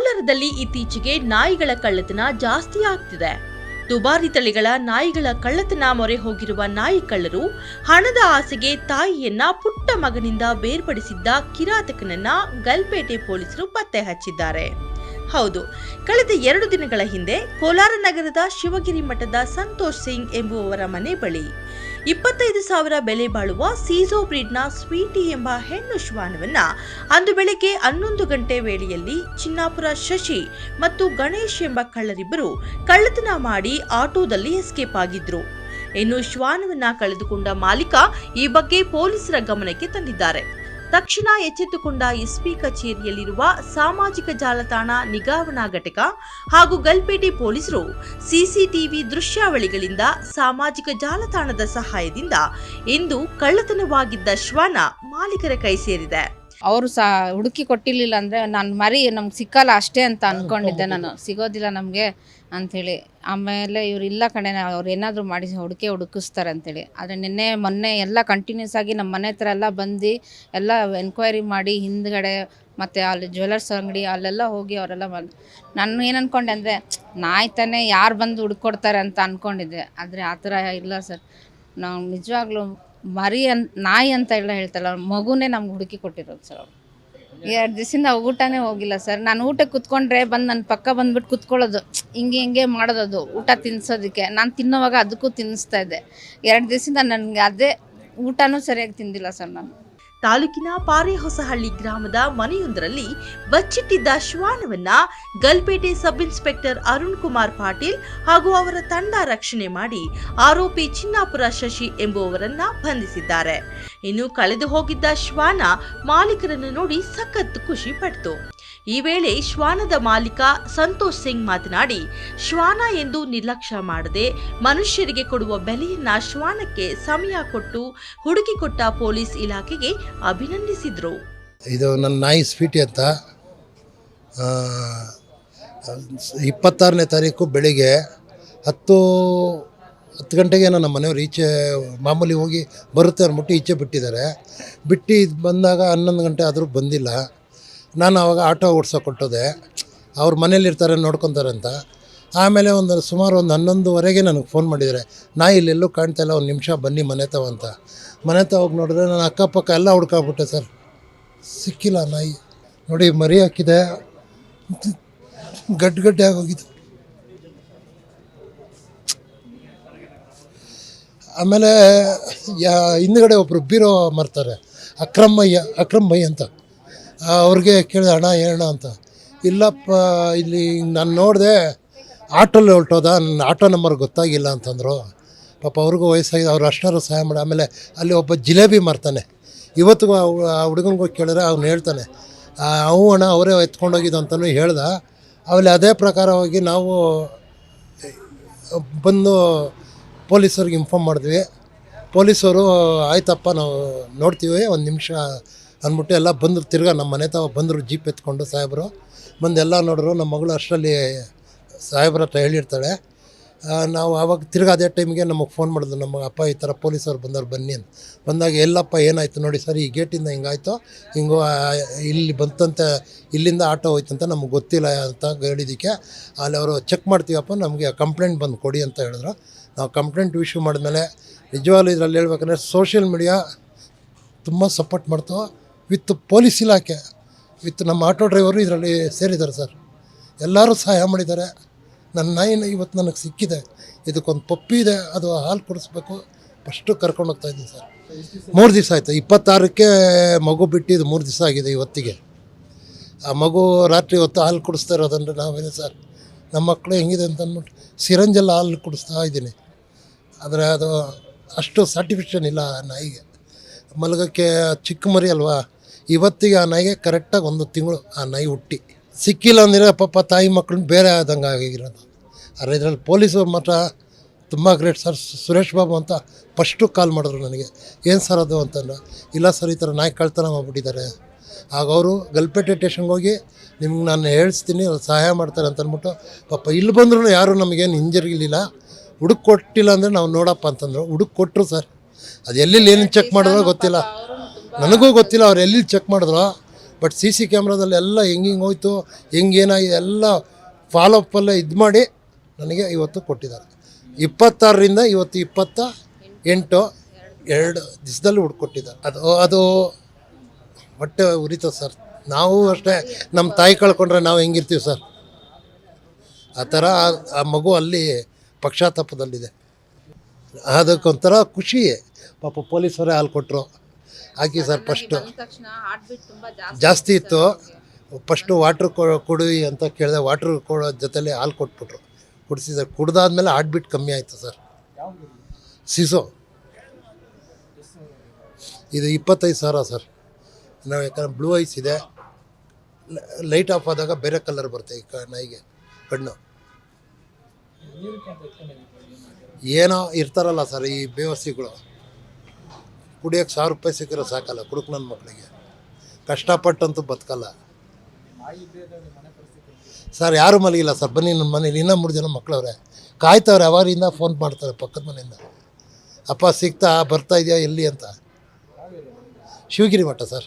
ಕೋಲಾರದಲ್ಲಿ ಇತ್ತೀಚೆಗೆ ನಾಯಿಗಳ ಕಳ್ಳತನ ಜಾಸ್ತಿ ಆಗ್ತಿದೆ. ದುಬಾರಿ ತಳಿಗಳ ನಾಯಿಗಳ ಕಳ್ಳತನ ಮೊರೆ ಹೋಗಿರುವ ನಾಯಿ ಕಳ್ಳರು ಹಣದ ಆಸೆಗೆ ತಾಯಿಯನ್ನ ಪುಟ್ಟ ಮಗನಿಂದ ಬೇರ್ಪಡಿಸಿದ್ದ ಕಿರಾತಕನನ್ನ ಗಲ್ಪೇಟೆ ಪೊಲೀಸರು ಪತ್ತೆ ಹಚ್ಚಿದ್ದಾರೆ. ಹೌದು, ಕಳೆದ 2 ದಿನಗಳ ಹಿಂದೆ ಕೋಲಾರ ನಗರದ ಶಿವಗಿರಿ ಮಠದ ಸಂತೋಷ್ ಸಿಂಗ್ ಎಂಬುವವರ ಮನೆ ಬಳಿ 25,000 ಬೆಲೆ ಬಾಳುವ ಸೀಸೋ ಬ್ರೀಡ್ನ ಸ್ವೀಟಿ ಎಂಬ ಹೆಣ್ಣು ಶ್ವಾನವನ್ನ ಅಂದು ಬೆಳಗ್ಗೆ 11 ಗಂಟೆ ವೇಳೆಯಲ್ಲಿ ಚಿನ್ನಾಪುರ ಶಶಿ ಮತ್ತು ಗಣೇಶ್ ಎಂಬ ಕಳ್ಳರಿಬ್ಬರು ಕಳ್ಳತನ ಮಾಡಿ ಆಟೋದಲ್ಲಿ ಎಸ್ಕೇಪ್ ಆಗಿದ್ರು. ಇನ್ನು ಶ್ವಾನವನ್ನ ಕಳೆದುಕೊಂಡ ಮಾಲೀಕ ಈ ಬಗ್ಗೆ ಪೊಲೀಸರ ಗಮನಕ್ಕೆ ತಂದಿದ್ದಾರೆ. ತಕ್ಷಣ ಎಚ್ಚೆತ್ತುಕೊಂಡ ಎಸ್ಪಿ ಕಚೇರಿಯಲ್ಲಿರುವ ಸಾಮಾಜಿಕ ಜಾಲತಾಣ ನಿಗಾವಣಾ ಘಟಕ ಹಾಗೂ ಗಲ್ಪೇಟೆ ಪೊಲೀಸರು ಸಿಸಿಟಿವಿ ದೃಶ್ಯಾವಳಿಗಳಿಂದ ಸಾಮಾಜಿಕ ಜಾಲತಾಣದ ಸಹಾಯದಿಂದ ಇಂದು ಕಳ್ಳತನವಾಗಿದ್ದ ಶ್ವಾನ ಮಾಲೀಕರ ಕೈ ಸೇರಿದೆ. ಅವರು ಹುಡುಕಿ ಕೊಟ್ಟಿರಲಿಲ್ಲ ಅಂದರೆ ನಾನು ಮರಿ ನಮ್ಗೆ ಸಿಕ್ಕಲ್ಲ ಅಷ್ಟೇ ಅಂತ ಅಂದ್ಕೊಂಡಿದ್ದೆ. ನಾನು ಸಿಗೋದಿಲ್ಲ ನಮಗೆ ಅಂಥೇಳಿ. ಆಮೇಲೆ ಇವ್ರು ಇಲ್ಲ ಕಣೆ, ಅವ್ರು ಏನಾದರೂ ಮಾಡಿ ಹುಡುಕಿಸ್ತಾರೆ ಅಂಥೇಳಿ. ಆದರೆ ಮೊನ್ನೆ ಎಲ್ಲ ಕಂಟಿನ್ಯೂಸ್ ಆಗಿ ನಮ್ಮ ಮನೆ ಹತ್ರ ಎಲ್ಲ ಬಂದು ಎಲ್ಲ ಎನ್ಕ್ವೈರಿ ಮಾಡಿ ಹಿಂದ್ಗಡೆ ಮತ್ತು ಅಲ್ಲಿ ಜ್ಯುವೆಲರ್ಸ್ ಅಂಗಡಿ ಅಲ್ಲೆಲ್ಲ ಹೋಗಿ ಅವರೆಲ್ಲ ನಾನು ಏನು ಅಂದ್ಕೊಂಡೆ ಅಂದರೆ ನಾಯಿ ತಾನೇ ಯಾರು ಬಂದು ಹುಡುಕೊಡ್ತಾರೆ ಅಂತ ಅಂದ್ಕೊಂಡಿದ್ದೆ. ಆದರೆ ಆ ಥರ ಇಲ್ಲ ಸರ್. ನಾವು ನಿಜವಾಗ್ಲೂ ನಾಯಿ ಅಂತ ಎಲ್ಲ ಹೇಳ್ತಾರಲ್ಲ, ಮಗುನೇ ನಮ್ಗೆ ಹುಡುಕಿ ಕೊಟ್ಟಿರೋದು ಸರ್. ಅವರು 2 ದಿವಸದಿಂದ ಊಟನೇ ಹೋಗಿಲ್ಲ ಸರ್. ನಾನು ಊಟಕ್ಕೆ ಕುತ್ಕೊಂಡ್ರೆ ಬಂದು ನನ್ನ ಪಕ್ಕ ಬಂದ್ಬಿಟ್ಟು ಕುತ್ಕೊಳ್ಳೋದು, ಹಿಂಗೆ ಮಾಡೋದು ಊಟ ತಿನ್ನಿಸೋದಕ್ಕೆ. ನಾನು ತಿನ್ನೋವಾಗ ಅದಕ್ಕೂ ತಿನ್ನಿಸ್ತಾ ಇದ್ದೆ. 2 ದಿವಸದಿಂದ ನನಗೆ ಅದೇ ಊಟನೂ ಸರಿಯಾಗಿ ತಿಂದಿಲ್ಲ ಸರ್. ನಾನು ತಾಲೂಕಿನ ಪಾರೆಹೊಸಹಳ್ಳಿ ಗ್ರಾಮದ ಮನೆಯೊಂದರಲ್ಲಿ ಬಚ್ಚಿಟ್ಟಿದ್ದ ಶ್ವಾನವನ್ನ ಗಲ್ಪೇಟೆ ಸಬ್ ಇನ್ಸ್ಪೆಕ್ಟರ್ ಅರುಣ್ ಕುಮಾರ್ ಪಾಟೀಲ್ ಹಾಗೂ ಅವರ ತಂಡ ರಕ್ಷಣೆ ಮಾಡಿ ಆರೋಪಿ ಚಿನ್ನಾಪುರ ಶಶಿ ಎಂಬುವವರನ್ನ ಬಂಧಿಸಿದ್ದಾರೆ. ಇನ್ನು ಕಳೆದು ಹೋಗಿದ್ದ ಶ್ವಾನ ಮಾಲೀಕರನ್ನು ನೋಡಿ ಸಖತ್ ಖುಷಿ ಪಟ್ಟಿತು. ಈ ವೇಳೆ ಶ್ವಾನದ ಮಾಲೀಕ ಸಂತೋಷ್ ಸಿಂಗ್ ಮಾತನಾಡಿ, ಶ್ವಾನ ಎಂದು ನಿರ್ಲಕ್ಷ್ಯ ಮಾಡದೆ ಮನುಷ್ಯರಿಗೆ ಕೊಡುವ ಬೆಲೆಯನ್ನ ಶ್ವಾನಕ್ಕೆ ಸಮಯ ಕೊಟ್ಟು ಹುಡುಕಿಕೊಟ್ಟ ಪೊಲೀಸ್ ಇಲಾಖೆಗೆ ಅಭಿನಂದಿಸಿದ್ರು. ಇದು ನನ್ನ ನಾಯಿ ಸ್ವೀಟಿ ಅಂತ 26ನೇ ತಾರೀಕು ಬೆಳಿಗ್ಗೆ 10 ಗಂಟೆಗೆ ನಮ್ಮ ಮನೆಯವರು ಈಚೆ ಮಾಮೂಲಿ ಹೋಗಿ ಬರುತ್ತೆ ಅಂದ್ಬಿಟ್ಟು ಈಚೆ ಬಿಟ್ಟಿದ್ದಾರೆ. ಬಿಟ್ಟು ಬಂದಾಗ 11 ಗಂಟೆ ಆದರೂ ಬಂದಿಲ್ಲ. ನಾನು ಆವಾಗ ಆಟೋ ಓಡಿಸೋಕೊಟ್ಟೋದೆ. ಅವ್ರ ಮನೇಲಿರ್ತಾರೆ ನೋಡ್ಕೊತಾರೆ ಅಂತ. ಆಮೇಲೆ ಸುಮಾರು 11:15 ನನಗೆ ಫೋನ್ ಮಾಡಿದ್ದಾರೆ, ನಾಯಿ ಇಲ್ಲೆಲ್ಲೂ ಕಾಣ್ತಾಯಿಲ್ಲ, 1 ನಿಮಿಷ ಬನ್ನಿ ಮನೆ ತಾವ ಅಂತ. ಮನೆ ತಾವ ಹೋಗಿ ನೋಡಿದ್ರೆ ನಾನು ಅಕ್ಕಪಕ್ಕ ಎಲ್ಲ ಹುಡ್ಕಾಗ್ಬಿಟ್ಟೆ ಸರ್. ಸಿಕ್ಕಿಲ್ಲ ನಾಯಿ. ನೋಡಿ ಮರಿ ಹಾಕಿದೆ, ಗಡ್ಡೆ ಆಗೋಗಿದೆ. ಆಮೇಲೆ ಹಿಂದ್ಗಡೆ ಒಬ್ಬರು ಬೀರೋ ಮಾರ್ತಾರೆ, ಅಕ್ರಮ್ ಭೈ ಅಂತ. ಅವ್ರಿಗೆ ಕೇಳಿದೆ, ಅಣ್ಣ ಏನಣ್ಣ ಅಂತ. ಇಲ್ಲಪ್ಪ ಇಲ್ಲಿ ನಾನು ನೋಡಿದೆ ಆಟೋಲ್ಲಿ ಹೊರಟೋದ, ನನ್ನ ಆಟೋ ನಂಬರ್ ಗೊತ್ತಾಗಿಲ್ಲ ಅಂತಂದರು. ಪಾಪ ಅವ್ರಿಗೂ ವಯಸ್ಸಾಗಿದೆ, ಅವ್ರು ಅಷ್ಟಾರು ಸಹಾಯ ಮಾಡಿ. ಆಮೇಲೆ ಅಲ್ಲಿ ಒಬ್ಬ ಜಿಲೇಬಿ ಮಾರ್ತಾನೆ. ಇವತ್ತಿಗೂ ಆ ಹುಡುಗನಿಗೂ ಕೇಳಿದ್ರೆ ಅವ್ನು ಹೇಳ್ತಾನೆ, ಅವು ಅಣ್ಣ ಅವರೇ ಎತ್ಕೊಂಡೋಗಿದ್ದು ಅಂತಲೂ ಹೇಳ್ದ. ಆಮೇಲೆ ಅದೇ ಪ್ರಕಾರವಾಗಿ ನಾವು ಬಂದು ಪೊಲೀಸರಿಗೆ ಇನ್ಫಾರ್ಮ್ ಮಾಡಿದ್ವಿ. ಪೊಲೀಸರು ಆಯ್ತಪ್ಪ ನಾವು ನೋಡ್ತೀವಿ 1 ನಿಮಿಷ ಅಂದ್ಬಿಟ್ಟು ಎಲ್ಲ ಬಂದರು. ತಿರ್ಗಾ ನಮ್ಮ ಮನೆ ತಾವ ಬಂದರು, ಜೀಪ್ ಎತ್ಕೊಂಡು ಸಾಹೇಬರು ಬಂದು ಎಲ್ಲ ನೋಡಿದ್ರು. ನಮ್ಮ ಮಗಳು ಅಷ್ಟರಲ್ಲಿ ಸಾಹೇಬ್ರ ಹತ್ರ ಹೇಳಿರ್ತಾಳೆ. ನಾವು ಆವಾಗ ತಿರ್ಗಾ ಅದೇ ಟೈಮಿಗೆ ನಮಗೆ ಫೋನ್ ಮಾಡಿದ್ರು, ನಮ್ಮ ಅಪ್ಪ ಈ ಥರ ಪೊಲೀಸವ್ರು ಬಂದವ್ರು ಬನ್ನಿ ಅಂತ. ಬಂದಾಗ ಎಲ್ಲಪ್ಪ ಏನಾಯಿತು ನೋಡಿ ಸರ್, ಈ ಗೇಟಿಂದ ಹಿಂಗಾಯಿತು, ಹಿಂಗೋ ಇಲ್ಲಿ ಬಂತಂತೆ, ಇಲ್ಲಿಂದ ಆಟೋ ಹೋಯ್ತಂತ ನಮಗೆ ಗೊತ್ತಿಲ್ಲ ಅಂತ ಹೇಳಿದ್ದಕ್ಕೆ ಅಲ್ಲಿ ಅವರು ಚೆಕ್ ಮಾಡ್ತೀವಪ್ಪ, ನಮಗೆ ಕಂಪ್ಲೇಂಟ್ ಬಂದು ಕೊಡಿ ಅಂತ ಹೇಳಿದ್ರು. ನಾವು ಕಂಪ್ಲೇಂಟ್ ಇಶ್ಯೂ ಮಾಡಿದ್ಮೇಲೆ ನಿಜವಾಗ್ಲೂ ಇದರಲ್ಲಿ ಹೇಳ್ಬೇಕಂದ್ರೆ ಸೋಷಿಯಲ್ ಮೀಡಿಯಾ ತುಂಬ ಸಪೋರ್ಟ್ ಮಾಡ್ತು. ವಿತ್ ಪೊಲೀಸ್ ಇಲಾಖೆ, ವಿತ್ ನಮ್ಮ ಆಟೋ ಡ್ರೈವರು ಇದರಲ್ಲಿ ಸೇರಿದ್ದಾರೆ ಸರ್. ಎಲ್ಲರೂ ಸಹಾಯ ಮಾಡಿದ್ದಾರೆ. ನನ್ನ ನಾಯಿನ ಇವತ್ತು ನನಗೆ ಸಿಕ್ಕಿದೆ. ಇದಕ್ಕೊಂದು ಪಪ್ಪಿ ಇದೆ, ಅದು ಹಾಲು ಕುಡಿಸ್ಬೇಕು. ಫಸ್ಟು ಕರ್ಕೊಂಡು ಹೋಗ್ತಾಯಿದ್ದೀನಿ ಸರ್. 3 ದಿವಸ ಆಯಿತು. 26ಕ್ಕೆ ಮಗು ಬಿಟ್ಟಿದ್ದು 3 ದಿವಸ ಆಗಿದೆ ಇವತ್ತಿಗೆ. ಆ ಮಗು ರಾತ್ರಿ ಹೊತ್ತು ಹಾಲು ಕುಡಿಸ್ತಾ ಇರೋದಂದ್ರೆ ನಾವೇನು ಸರ್, ನಮ್ಮ ಮಕ್ಕಳು ಹೆಂಗಿದೆ ಅಂತ ಅಂದ್ಬಿಟ್ಟು ಸಿರಂಜೆಲ್ಲ ಹಾಲು ಕುಡಿಸ್ತಾ ಇದ್ದೀನಿ. ಆದರೆ ಅದು ಅಷ್ಟು ಸ್ಯಾಟಿಸ್ಫ್ಯಾಕ್ಷನ್ ಇಲ್ಲ ಆ ನಾಯಿಗೆ. ಮಲಗೋಕ್ಕೆ ಚಿಕ್ಕ ಮರಿ ಅಲ್ವಾ. ಇವತ್ತಿಗೆ ಆ ನಾಯಿಗೆ ಕರೆಕ್ಟಾಗಿ 1 ತಿಂಗಳು ಆ ನಾಯಿ ಹುಟ್ಟಿ ಸಿಕ್ಕಿಲ್ಲ ಅಂದರೆ ಪಾಪ ತಾಯಿ ಮಕ್ಕಳನ್ನ ಬೇರೆ ಆದಂಗೆ ಆಗಿರೋದು. ಆದರೆ ಇದರಲ್ಲಿ ಪೊಲೀಸರು ಮಾತ್ರ ತುಂಬ ಗ್ರೇಟ್ ಸರ್. ಸುರೇಶ್ ಬಾಬು ಅಂತ ಫಸ್ಟು ಕಾಲ್ ಮಾಡಿದ್ರು ನನಗೆ, ಏನು ಸರ್ ಅದು ಅಂತಂದ್ರೆ, ಇಲ್ಲ ಸರ್ ಈ ಥರ ನಾಯಿ ಕಳ್ತನ ಮಾಡಿಬಿಟ್ಟಿದ್ದಾರೆ. ಆಗ ಅವರು ಗಲ್ಪೇಟೆ ಸ್ಟೇಷನ್ಗೆ ಹೋಗಿ ನಿಮ್ಗೆ ನಾನು ಹೇಳಿಸ್ತೀನಿ, ಅವ್ರು ಸಹಾಯ ಮಾಡ್ತಾರೆ ಅಂತ ಅಂದ್ಬಿಟ್ಟು ಪಾಪ ಇಲ್ಲಿ ಬಂದರೂ ಯಾರೂ ನಮಗೇನು ಹಿಂಜರಿಲಿಲ್ಲ. ಕೊಟ್ಟಿಲ್ಲ ಅಂದರೆ ನಾವು ನೋಡಪ್ಪ ಅಂತಂದರು. ಕೊಟ್ಟರು ಸರ್. ಅದು ಎಲ್ಲಿ ಏನು ಚೆಕ್ ಮಾಡಿದ್ರೋ ಗೊತ್ತಿಲ್ಲ, ನನಗೂ ಗೊತ್ತಿಲ್ಲ ಅವ್ರು ಎಲ್ಲಿ ಚೆಕ್ ಮಾಡಿದ್ರು. ಬಟ್ ಸಿ ಸಿ ಕ್ಯಾಮ್ರಾದಲ್ಲಿ ಎಲ್ಲ ಹೆಂಗೆ ಹೋಯ್ತು ಹೆಂಗೇನಾಗಿದೆ ಎಲ್ಲ ಫಾಲೋಅಪ್ಪಲ್ಲೇ ಇದು ಮಾಡಿ ನನಗೆ ಇವತ್ತು ಕೊಟ್ಟಿದ್ದಾರೆ. 26ರಿಂದ ಇವತ್ತು 28 2 ದಿವಸದಲ್ಲಿ ಹುಡ್ಕೊಟ್ಟಿದ್ದಾರೆ. ಅದು ಹೊಟ್ಟೆ ಉರಿತದೆ ಸರ್. ನಾವು ಅಷ್ಟೇ ನಮ್ಮ ತಾಯಿ ಕಳ್ಕೊಂಡ್ರೆ ನಾವು ಹೆಂಗಿರ್ತೀವಿ ಸರ್, ಆ ಥರ ಆ ಮಗು ಅಲ್ಲಿ ಪಕ್ಷಾತಾಪದಲ್ಲಿದೆ. ಅದಕ್ಕೊಂಥರ ಖುಷಿ. ಪಾಪ ಪೊಲೀಸರೇ ಹಾಲು ಕೊಟ್ಟರು, ಹಾಕಿ ಸರ್. ಫಸ್ಟು ಜಾಸ್ತಿ ಇತ್ತು, ಫಸ್ಟು ವಾಟ್ರ್ ಕೊಡಿ ಅಂತ ಕೇಳಿದೆ. ವಾಟ್ರ್ ಕೊಡೋ ಜೊತೆಲಿ ಹಾಲು ಕೊಟ್ಬಿಟ್ರು, ಕುಡಿಸಿದ್ದಾರೆ. ಕುಡ್ದಾದ್ಮೇಲೆ ಹಾರ್ಟ್ ಬೀಟ್ ಕಮ್ಮಿ ಆಯಿತು ಸರ್. ಸಿಸೋ ಇದು 25,000 ಸರ್. ನಾವು ಯಾಕಂದ್ರೆ ಬ್ಲೂ ಐಸ್ ಇದೆ, ಲೈಟ್ ಆಫ್ ಆದಾಗ ಬೇರೆ ಕಲರ್ ಬರುತ್ತೆ ಈ ನಾಯಿಗೆ ಕಣ್ಣು. ಏನೋ ಇರ್ತಾರಲ್ಲ ಸರ್ ಈ ಬೇವಸಿಗಳು, ಕುಡಿಯೋಕ್ಕೆ 1,000 ರೂಪಾಯಿ ಸಿಕ್ಕರೆ ಸಾಕಲ್ಲ ಕುಡುಕ್ ನನ್ನ ಮಕ್ಕಳಿಗೆ. ಕಷ್ಟಪಟ್ಟಂತೂ ಬದುಕಲ್ಲ ಸರ್. ಯಾರೂ ಮಲಗಿಲ್ಲ ಸರ್. ಬನ್ನಿ ನನ್ನ ಮನೇಲಿ ಇನ್ನೂ 3 ಜನ ಮಕ್ಕಳವ್ರೆ, ಕಾಯ್ತವ್ರೆ. ಅವರಿಂದ ಫೋನ್ ಮಾಡ್ತಾರೆ ಪಕ್ಕದ ಮನೆಯಿಂದ, ಅಪ್ಪ ಸಿಗ್ತಾ ಬರ್ತಾ ಇದೆಯಾ ಎಲ್ಲಿ ಅಂತ. ಶಿವಗಿರಿ ಮಠ ಸರ್.